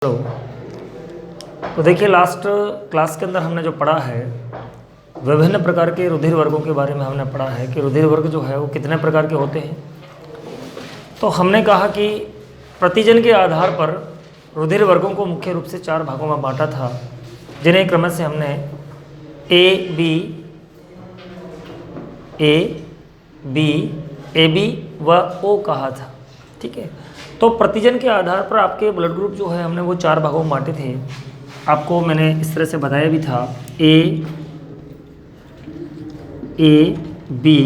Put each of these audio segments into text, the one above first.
Hello. तो देखिए, last class के अंदर हमने जो पढ़ा है विभिन्न प्रकार के रुधिर वर्गों के बारे में हमने पढ़ा है कि रुधिर वर्ग जो है वो कितने प्रकार के होते हैं। तो हमने कहा कि प्रतिजन के आधार पर रुधिर वर्गों को मुख्य रूप से 4 भागों में बांटा था, जिन्हें क्रमश से हमने ए बी व ओ कहा था। ठीक है, तो प्रतिजन के आधार पर आपके ब्लड ग्रुप जो है हमने वो 4 भागों में बांटे थे। आपको मैंने इस तरह से बताया भी था, ए बी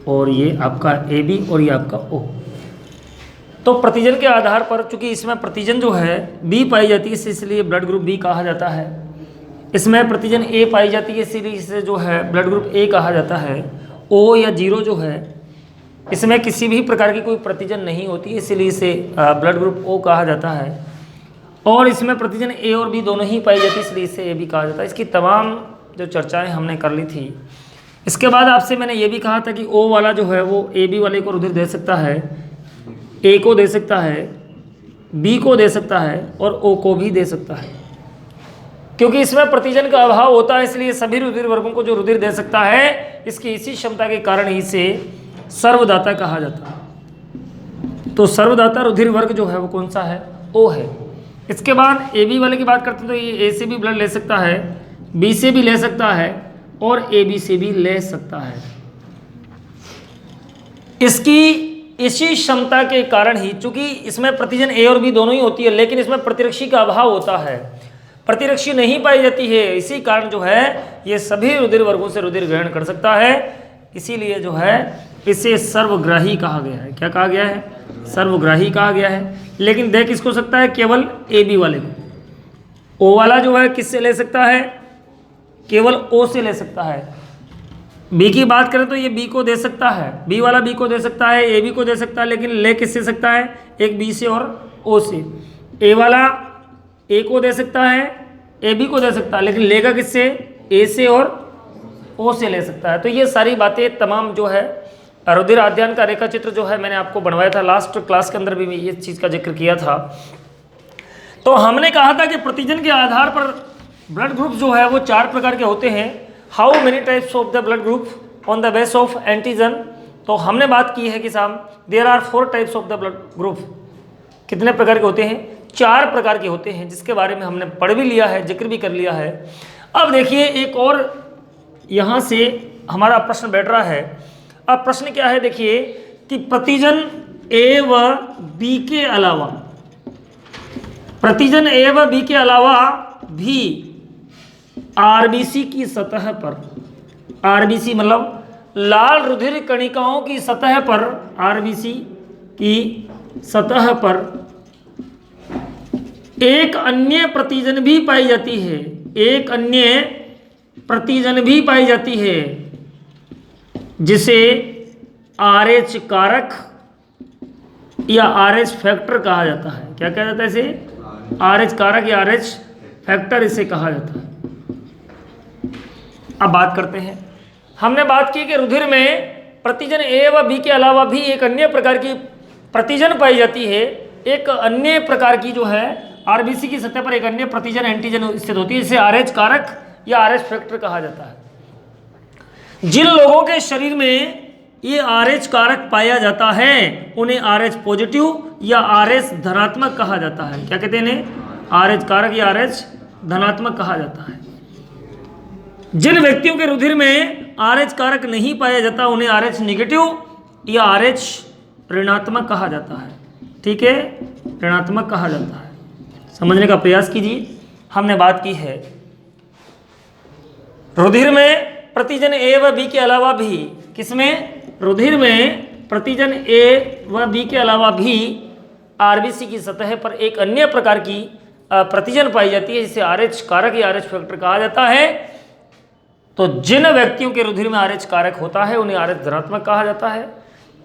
और ये आपका ए बी और ये आपका ओ। तो प्रतिजन के आधार पर, चूंकि इसमें प्रतिजन जो है बी पाई जाती है इसलिए ब्लड ग्रुप बी कहा जाता है। इसमें प्रतिजन ए पाई जाती है इसीलिए इसे जो है ब्लड ग्रुप ए कहा जाता है। ओ या जीरो जो है इसमें किसी भी प्रकार की कोई प्रतिजन नहीं होती इसीलिए इसे ब्लड ग्रुप ओ कहा जाता है। और इसमें प्रतिजन ए और बी दोनों ही पाई जाती है इसलिए इसे ए बी कहा जाता है। इसकी तमाम जो चर्चाएं हमने कर ली थी। इसके बाद आपसे मैंने ये भी कहा था कि ओ वाला जो है वो ए बी वाले को रुधिर दे सकता है, ए को दे सकता है, बी को दे सकता है और ओ को भी दे सकता है। क्योंकि इसमें प्रतिजन का अभाव होता है इसलिए सभी रुधिर वर्गों को जो रुधिर दे सकता है इसकी इसी क्षमता के कारण ही इसे सर्वदाता कहा जाता है। तो सर्वदाता रुधिर वर्ग जो है वो कौन सा है? ओ है। इसके बाद ए बी वाले की बात करते हैं तो ये ए से भी ब्लड ले सकता है, बी से भी ले सकता है और ए बी से भी ले सकता है। इसकी इसी क्षमता के कारण ही, चूंकि इसमें प्रतिजन ए और बी दोनों ही होती है लेकिन इसमें प्रतिरक्षी का अभाव होता है, प्रतिरक्षी नहीं पाई जाती है, इसी कारण जो है ये सभी रुधिर वर्गों से रुधिर ग्रहण कर सकता है। इसीलिए जो है इसे सर्वग्राही कहा गया है। क्या कहा गया है? सर्वग्राही कहा गया है। लेकिन दे किसको सकता है? केवल ए बी वाले को। ओ वाला जो है किससे ले सकता है? केवल ओ से ले सकता है। बी की बात करें तो ये बी को दे सकता है, बी वाला बी को दे सकता है, ए बी को दे सकता है, लेकिन ले किससे सकता है? एक बी से और ओ से। ए वाला ए को दे सकता है, ए बी को दे सकता है, लेकिन लेगा किससे? ए से और ओ से ले सकता है। तो ये सारी बातें तमाम जो है रुधिर अध्ययन का रेखा चित्र जो है मैंने आपको बनवाया था, लास्ट क्लास के अंदर भी ये चीज़ का जिक्र किया था। तो हमने कहा था कि प्रतिजन के आधार पर ब्लड ग्रुप जो है वो 4 प्रकार के होते हैं। How many types of the blood group on the base of antigen. तो हमने बात की है कि साहब there are 4 types of the blood group. कितने प्रकार के होते हैं? 4 प्रकार के होते हैं, जिसके बारे में हमने पढ़ भी लिया है, जिक्र भी कर लिया है। अब देखिए एक और यहाँ से हमारा प्रश्न बैठ रहा है। अब प्रश्न क्या है देखिए कि प्रतिजन ए व बी के अलावा, प्रतिजन ए व बी के अलावा भी आरबीसी की सतह पर, आरबीसी मतलब लाल रुधिर कणिकाओं की सतह पर, आरबीसी की सतह पर एक अन्य प्रतिजन भी पाई जाती है, एक अन्य प्रतिजन भी पाई जाती है जिसे आरएच कारक या आरएच फैक्टर कहा जाता है। क्या कहा जाता है इसे? आरएच कारक या आरएच फैक्टर इसे कहा जाता है। अब बात करते हैं, हमने बात की कि रुधिर में प्रतिजन ए व बी के अलावा भी एक अन्य प्रकार की प्रतिजन पाई जाती है। एक अन्य प्रकार की जो है आरबीसी की सतह पर एक अन्य प्रतिजन एंटीजन स्थित होती है, इसे आरएच कारक या आरएच फैक्टर कहा जाता है। जिन लोगों के शरीर में ये आरएच कारक पाया जाता है उन्हें आरएच पॉजिटिव या आरएच धनात्मक कहा जाता है। क्या कहते हैं इन्हें? आरएच कारक या आरएच धनात्मक कहा जाता है। जिन व्यक्तियों के रुधिर में आरएच कारक नहीं पाया जाता उन्हें आरएच नेगेटिव या आरएच ऋणात्मक कहा जाता है। ठीक है, ऋणात्मक कहा जाता है। समझने का प्रयास कीजिए। हमने बात की है रुधिर में प्रतिजन ए व बी के अलावा भी, किसमें? रुधिर में प्रतिजन ए व बी के अलावा भी आरबीसी की सतह पर एक अन्य प्रकार की प्रतिजन पाई जाती है जिसे आरएच कारक या आरएच फैक्टर कहा जाता है। तो जिन व्यक्तियों के रुधिर में आरएच कारक होता है उन्हें आरएच धनात्मक कहा जाता है,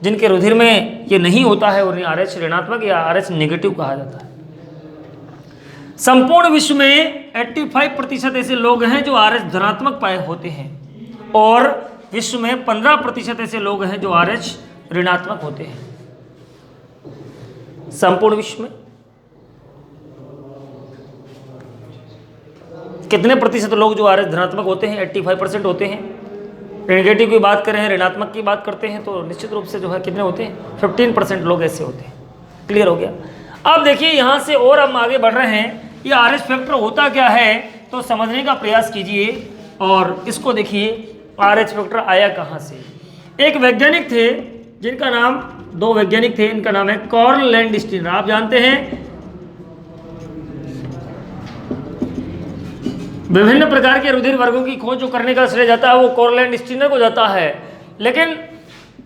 जिनके रुधिर में ये नहीं होता है उन्हें आरएच ऋणात्मक या आरएच नेगेटिव कहा जाता है। संपूर्ण विश्व में 85% ऐसे लोग हैं जो आरएच धनात्मक पाए होते हैं और विश्व में 15% ऐसे लोग हैं जो आरएच ऋणात्मक होते हैं। संपूर्ण विश्व में कितने प्रतिशत लोग जो RH धनात्मक होते हैं? 85% होते हैं। नेगेटिव की बात करें, ऋणात्मक की बात करते हैं तो निश्चित रूप से जो है कितने होते हैं? 15% लोग ऐसे होते हैं। क्लियर हो गया? अब देखिए यहाँ से और हम आगे बढ़ रहे हैं, ये RH फैक्टर होता क्या है तो समझने का प्रयास कीजिए और इसको देखिए RH फैक्टर आया कहाँ से। एक वैज्ञानिक थे जिनका नाम, 2 वैज्ञानिक थे, इनका नाम है कार्ल लैंडस्टीनर। आप जानते हैं विभिन्न प्रकार के रुधिर वर्गों की खोज जो करने का श्रेय जाता है वो कार्ल लैंडस्टीनर को जाता है। लेकिन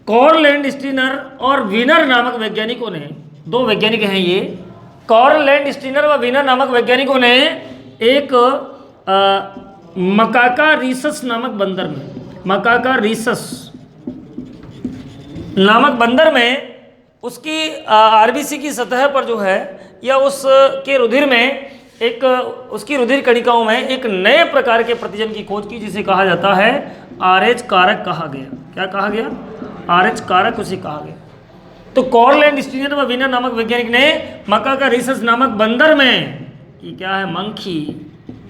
कार्ल लैंडस्टीनर और वीनर नामक वैज्ञानिकों ने, 2 वैज्ञानिक हैं ये, कार्ल लैंडस्टीनर व वीनर नामक वैज्ञानिकों ने एक मकाका रीसस नामक बंदर में, मकाका रीसस नामक बंदर में उसकी आरबीसी की सतह पर जो है या उसके रुधिर में एक, उसकी रुधिर कणिकाओं में एक नए प्रकार के प्रतिजन की खोज की जिसे कहा जाता है RH कारक कहा गया। क्या कहा गया? RH कारक उसे कहा गया। तो कार्ल लैंडस्टीनर व वीनर नामक वैज्ञानिक ने मकाका रीसस नामक बंदर में, ये क्या है? मंकी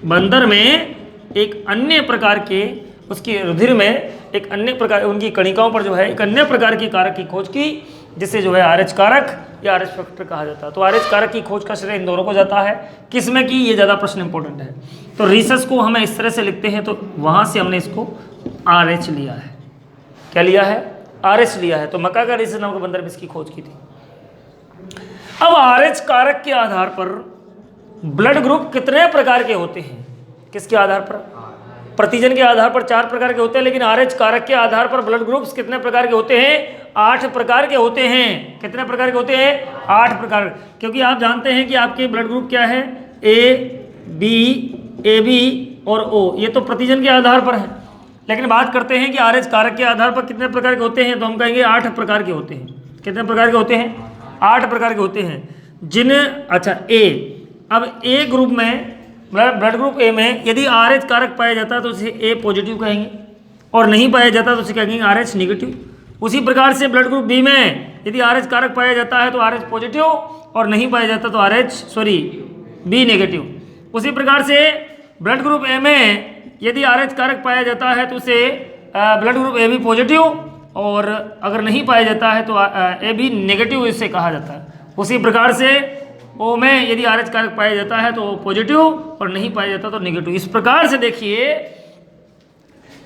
बंदर में एक अन्य प्रकार के, उसके रुधिर में एक अन्य प्रकार, उनकी कणिकाओं पर जो है एक अन्य प्रकार की कारक की खोज की जिसे जो है RH कारक या RH फैक्टर कहा जाता है। तो RH कारक की खोज का श्रेय इन दोनों को जाता है। किसमें की? ये ज़्यादा प्रश्न इंपॉर्टेंट है। तो रीसस को हमें इस तरह से लिखते हैं तो वहाँ से हमने इसको RH लिया है। क्या लिया है? RH लिया है। तो मकाका रीसस नामक बंदर में इसकी खोज की थी। अब RH कारक के आधार पर ब्लड ग्रुप कितने प्रकार के होते हैं? किसके आधार पर? प्रतिजन के आधार पर 4 प्रकार के होते हैं, लेकिन RH कारक के आधार पर ब्लड ग्रुप्स कितने प्रकार के होते हैं? 8 प्रकार के होते हैं। कितने प्रकार के होते हैं? 8 प्रकार। क्योंकि आप जानते हैं कि आपके ब्लड ग्रुप क्या है? A, B, AB और O, ये तो प्रतिजन के आधार पर है। लेकिन बात करते हैं कि RH कारक के आधार पर कितने प्रकार के होते हैं, तो हम कहेंगे 8 प्रकार के होते हैं। कितने प्रकार के होते हैं? 8 प्रकार के होते हैं। जिन, अच्छा A, अब A ग्रुप में, ब्लड ग्रुप A में यदि RH कारक पाया जाता है तो उसे A पॉजिटिव कहेंगे और नहीं पाया जाता तो उसे कहेंगे RH निगेटिव। उसी प्रकार से ब्लड ग्रुप B में यदि RH कारक पाया जाता है तो RH पॉजिटिव और नहीं पाया जाता तो B नेगेटिव। उसी प्रकार से ब्लड ग्रुप A में यदि RH कारक पाया जाता है तो उसे ब्लड ग्रुप AB पॉजिटिव और अगर नहीं पाया जाता है तो AB नेगेटिव इसे कहा जाता है। उसी प्रकार से O में यदि RH कारक पाया जाता है तो पॉजिटिव और नहीं पाया जाता तो नेगेटिव। इस प्रकार से देखिए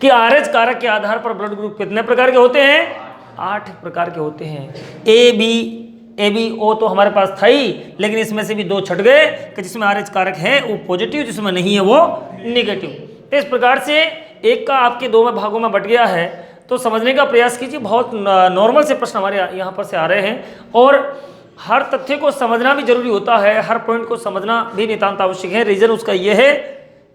कि RH कारक के आधार पर ब्लड ग्रुप कितने प्रकार के होते हैं? 8 प्रकार के होते हैं। AB O तो हमारे पास था ही, लेकिन इसमें से भी 2 छट गए कि जिसमें RH कारक है वो पॉजिटिव, जिसमें नहीं है वो नेगेटिव। तो इस प्रकार से एक का आपके 2 भागों में बट गया है। तो समझने का प्रयास कीजिए। बहुत नॉर्मल से प्रश्न हमारे यहाँ पर से आ रहे हैं और हर तथ्य को समझना भी जरूरी होता है, हर पॉइंट को समझना भी नितांत आवश्यक है। रीजन उसका ये है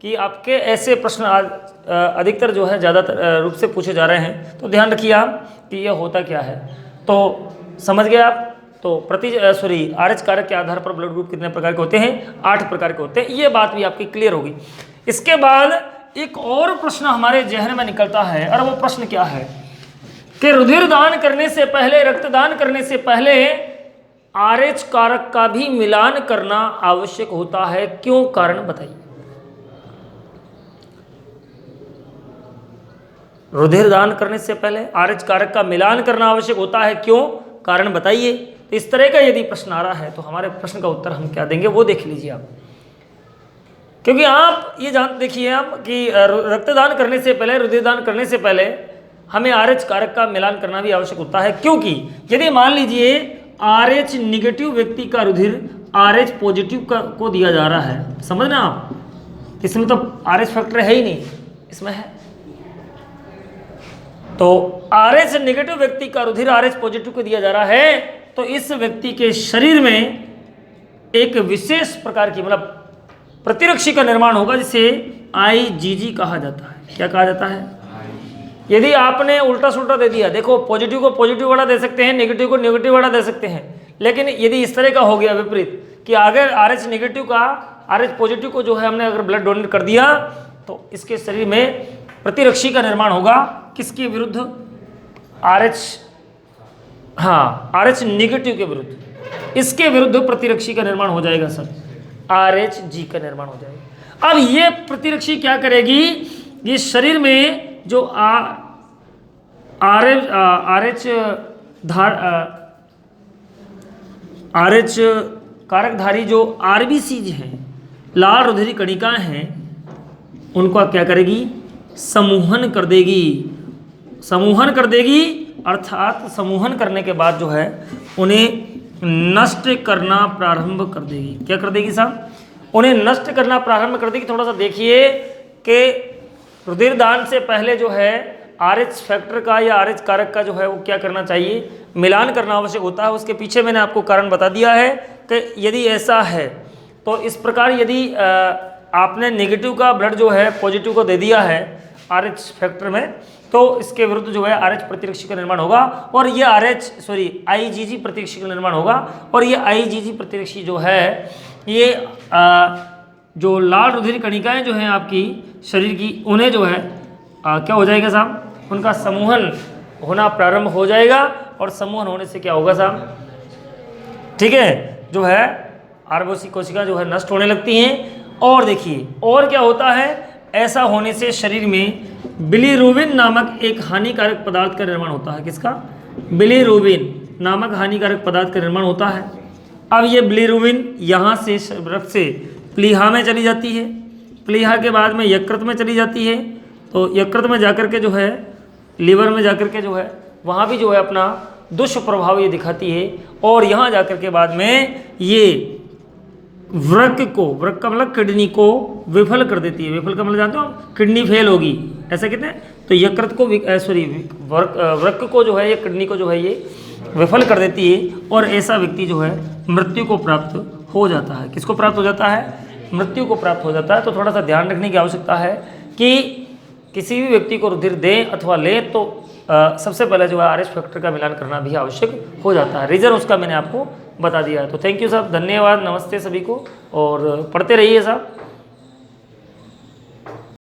कि आपके ऐसे प्रश्न आज अधिकतर जो है ज़्यादातर रूप से पूछे जा रहे हैं। तो ध्यान रखिए आप कि यह होता क्या है। तो समझ गए आप? तो RH कारक के आधार पर ब्लड ग्रुप कितने प्रकार के होते हैं? 8 प्रकार के होते हैं। ये बात भी आपकी क्लियर होगी। इसके बाद एक और प्रश्न हमारे जहन में निकलता है, और वो प्रश्न क्या है कि रुधिर दान करने से पहले, रक्तदान करने से पहले RH कारक का भी मिलान करना आवश्यक होता है। क्यों? कारण बताइए। रुधिर दान करने से पहले RH कारक का मिलान करना आवश्यक होता है। क्यों? कारण बताइए। तो इस तरह का यदि प्रश्न आ रहा है तो हमारे प्रश्न का उत्तर हम क्या देंगे वो देख लीजिए आप। क्योंकि आप ये देखिए आप कि रक्तदान करने से पहले, रुधिर दान करने से पहले हमें RH कारक का मिलान करना भी आवश्यक होता है। क्योंकि यदि मान लीजिए RH निगेटिव व्यक्ति का रुधिर RH पॉजिटिव को दिया जा रहा है, समझना आप, इसमें तो RH फैक्टर है ही नहीं, इसमें है। तो RH नेगेटिव व्यक्ति का रुधिर RH पॉजिटिव को दिया जा रहा है तो इस व्यक्ति के शरीर में एक विशेष प्रकार की, मतलब प्रतिरक्षी का निर्माण होगा जिसे IgG कहा जाता है। क्या कहा जाता है? यदि आपने उल्टा सुल्टा दे दिया, देखो पॉजिटिव को पॉजिटिव वाला दे सकते हैं, नेगेटिव को नेगेटिव वाला दे सकते हैं, लेकिन यदि इस तरह का हो गया विपरीत कि अगर RH नेगेटिव का RH पॉजिटिव को जो है हमने अगर ब्लड डोनेट कर दिया तो इसके शरीर में प्रतिरक्षी का निर्माण होगा। किसके विरुद्ध? RH नेगेटिव के विरुद्ध, इसके विरुद्ध प्रतिरक्षी का निर्माण हो जाएगा सर। RH का निर्माण हो जाएगा। अब ये प्रतिरक्षी क्या करेगी, ये शरीर में जो RH कारकधारी जो RBCs हैं, लाल रुधिरी कणिकाएं हैं, उनको क्या करेगी, समूहन कर देगी। समूहन कर देगी अर्थात समूहन करने के बाद जो है उन्हें नष्ट करना प्रारंभ कर देगी। क्या कर देगी साहब, उन्हें नष्ट करना प्रारंभ कर देगी। थोड़ा सा देखिए कि रुधिर दान से पहले जो है RH फैक्टर का या RH कारक का जो है वो क्या करना चाहिए, मिलान करना आवश्यक होता है। उसके पीछे मैंने आपको कारण बता दिया है कि यदि ऐसा है तो इस प्रकार यदि आपने नेगेटिव का ब्लड जो है पॉजिटिव को दे दिया है RH फैक्टर में, तो इसके विरुद्ध जो है RH प्रतिरक्षी का निर्माण होगा और ये IgG प्रतिरक्षी का निर्माण होगा। और ये IgG प्रतिरक्षी जो है ये जो लाल रुधिर कणिकाएं जो हैं आपकी शरीर की, उन्हें जो है क्या हो जाएगा साहब, उनका समूहन होना प्रारंभ हो जाएगा। और समूहन होने से क्या होगा साहब, ठीक है, जो है RBC कोशिका जो है नष्ट होने लगती हैं। और देखिए और क्या होता है, ऐसा होने से शरीर में बिलीरुबिन नामक एक हानिकारक पदार्थ का निर्माण होता है। किसका, बिलीरुबिन नामक हानिकारक पदार्थ का निर्माण होता है। अब ये बिलीरुबिन यहाँ से रक्त से प्लीहा में चली जाती है, प्लीहा के बाद में यकृत में चली जाती है, तो यकृत में जाकर के जो है लीवर में जाकर के जो है वहाँ भी जो है अपना दुष्प्रभाव ये दिखाती है। और यहाँ जाकर के बाद में ये वृक्क को, वृक्क का मतलब किडनी को विफल कर देती है। विफल का मतलब जानते हो, किडनी फेल होगी, ऐसा कहते हैं। तो यकृत को वृक्क को जो है ये किडनी को जो है ये विफल कर देती है और ऐसा व्यक्ति जो है मृत्यु को प्राप्त हो जाता है। किसको प्राप्त हो जाता है, मृत्यु को प्राप्त हो जाता है। तो थोड़ा सा ध्यान रखने की आवश्यकता है कि किसी भी व्यक्ति को रुधिर दें अथवा लें तो सबसे पहले जो है RH फैक्टर का मिलान करना भी आवश्यक हो जाता है। रीज़न उसका मैंने आपको बता दिया है। तो थैंक यू साहब, धन्यवाद, नमस्ते सभी को और पढ़ते रहिए साहब।